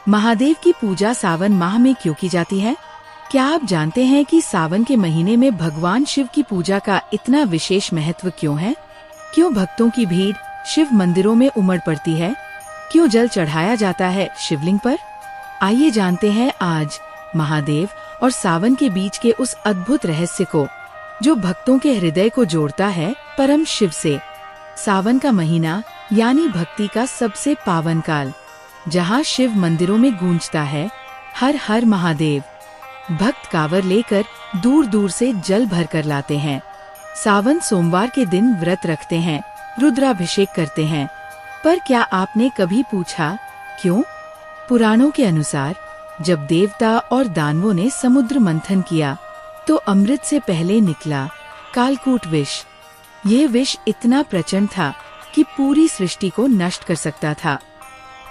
महादेव की पूजा सावन माह में क्यों की जाती है? क्या आप जानते हैं कि सावन के महीने में भगवान शिव की पूजा का इतना विशेष महत्व क्यों है? क्यों भक्तों की भीड़ शिव मंदिरों में उमड़ पड़ती है? क्यों जल चढ़ाया जाता है शिवलिंग पर? आइए जानते हैं आज महादेव और सावन के बीच के उस अद्भुत रहस्य को, जो भक्तों के हृदय को जोड़ता है परम शिव से। सावन का महीना यानी भक्ति का सबसे पावन काल, जहाँ शिव मंदिरों में गूंजता है हर हर महादेव। भक्त कांवर लेकर दूर दूर से जल भर कर लाते हैं। सावन सोमवार के दिन व्रत रखते हैं, रुद्राभिषेक करते हैं। पर क्या आपने कभी पूछा क्यों? पुराणों के अनुसार जब देवता और दानवों ने समुद्र मंथन किया तो अमृत से पहले निकला कालकूट विष। यह विष इतना प्रचंड था कि पूरी सृष्टि को नष्ट कर सकता था।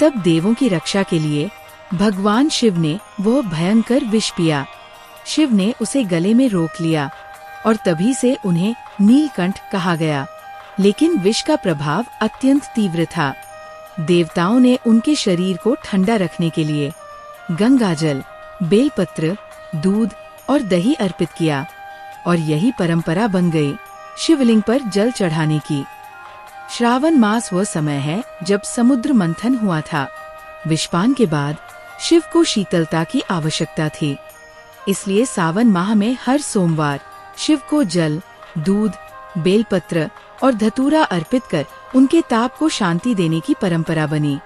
तब देवों की रक्षा के लिए भगवान शिव ने वह भयंकर विष पिया। शिव ने उसे गले में रोक लिया और तभी से उन्हें नीलकंठ कहा गया। लेकिन विष का प्रभाव अत्यंत तीव्र था। देवताओं ने उनके शरीर को ठंडा रखने के लिए गंगाजल, बेलपत्र, दूध और दही अर्पित किया और यही परंपरा बन गई शिवलिंग पर जल चढ़ाने की। श्रावण मास वह समय है जब समुद्र मंथन हुआ था। विषपान के बाद शिव को शीतलता की आवश्यकता थी, इसलिए सावन माह में हर सोमवार शिव को जल, दूध, बेलपत्र और धतूरा अर्पित कर उनके ताप को शांति देने की परंपरा बनी।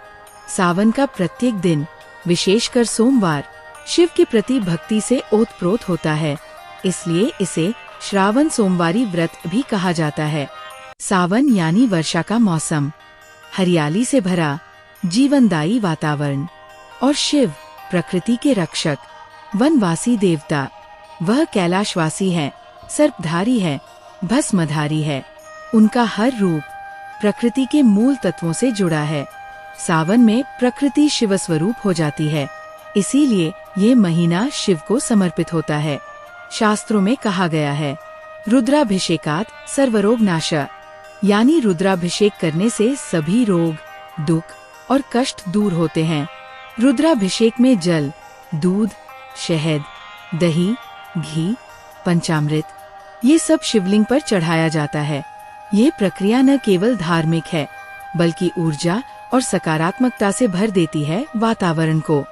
सावन का प्रत्येक दिन, विशेषकर सोमवार, शिव के प्रति भक्ति से ओतप्रोत होता है, इसलिए इसे श्रावण सोमवारी व्रत भी कहा जाता है। सावन यानी वर्षा का मौसम, हरियाली से भरा जीवनदायी वातावरण और शिव प्रकृति के रक्षक, वनवासी देवता। वह कैलाशवासी है, सर्पधारी है, भस्मधारी है। उनका हर रूप प्रकृति के मूल तत्वों से जुड़ा है। सावन में प्रकृति शिव स्वरूप हो जाती है, इसीलिए ये महीना शिव को समर्पित होता है। शास्त्रों में कहा गया है, रुद्राभिषेकात् सर्वरोग नाश, यानी रुद्राभिषेक करने से सभी रोग, दुख और कष्ट दूर होते हैं। रुद्राभिषेक में जल, दूध, शहद, दही, घी, पंचामृत, ये सब शिवलिंग पर चढ़ाया जाता है। ये प्रक्रिया न केवल धार्मिक है, बल्कि ऊर्जा और सकारात्मकता से भर देती है वातावरण को।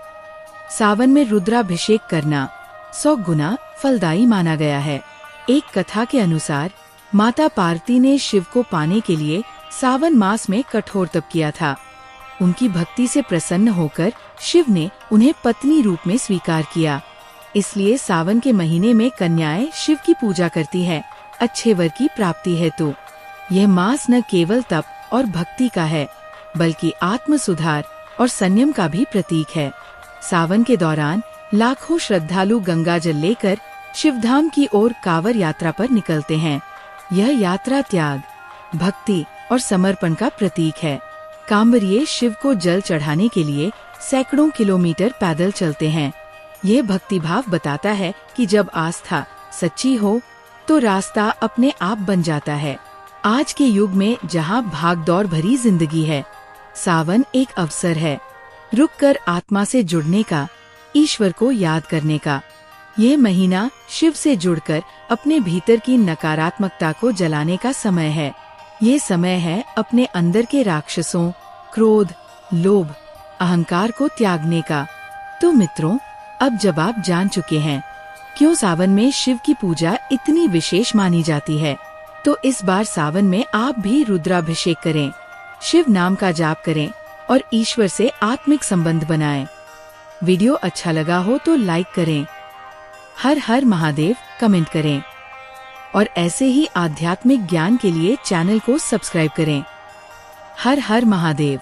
सावन में रुद्राभिषेक करना 100 गुना फलदायी माना गया है। एक कथा के अनुसार माता पार्वती ने शिव को पाने के लिए सावन मास में कठोर तप किया था। उनकी भक्ति से प्रसन्न होकर शिव ने उन्हें पत्नी रूप में स्वीकार किया। इसलिए सावन के महीने में कन्याएं शिव की पूजा करती हैं, अच्छे वर की प्राप्ति हेतु। यह मास न केवल तप और भक्ति का है, बल्कि आत्म सुधार और संयम का भी प्रतीक है। सावन के दौरान लाखों श्रद्धालु गंगाजल लेकर शिवधाम की ओर कांवर यात्रा पर निकलते हैं। यह यात्रा त्याग, भक्ति और समर्पण का प्रतीक है। कांवरिये शिव को जल चढ़ाने के लिए सैकड़ों किलोमीटर पैदल चलते हैं। यह भक्तिभाव बताता है कि जब आस्था सच्ची हो तो रास्ता अपने आप बन जाता है। आज के युग में जहाँ भागदौड़ भरी जिंदगी है, सावन एक अवसर है रुककर आत्मा से जुड़ने का, ईश्वर को याद करने का। ये महीना शिव से जुड़कर अपने भीतर की नकारात्मकता को जलाने का समय है। ये समय है अपने अंदर के राक्षसों, क्रोध, लोभ, अहंकार को त्यागने का। तो मित्रों, अब जब आप जान चुके हैं क्यों सावन में शिव की पूजा इतनी विशेष मानी जाती है, तो इस बार सावन में आप भी रुद्राभिषेक करें, शिव नाम का जाप करें और ईश्वर से आत्मिक संबंध बनाएं। वीडियो अच्छा लगा हो तो लाइक करें, हर हर महादेव कमेंट करें और ऐसे ही आध्यात्मिक ज्ञान के लिए चैनल को सब्सक्राइब करें। हर हर महादेव।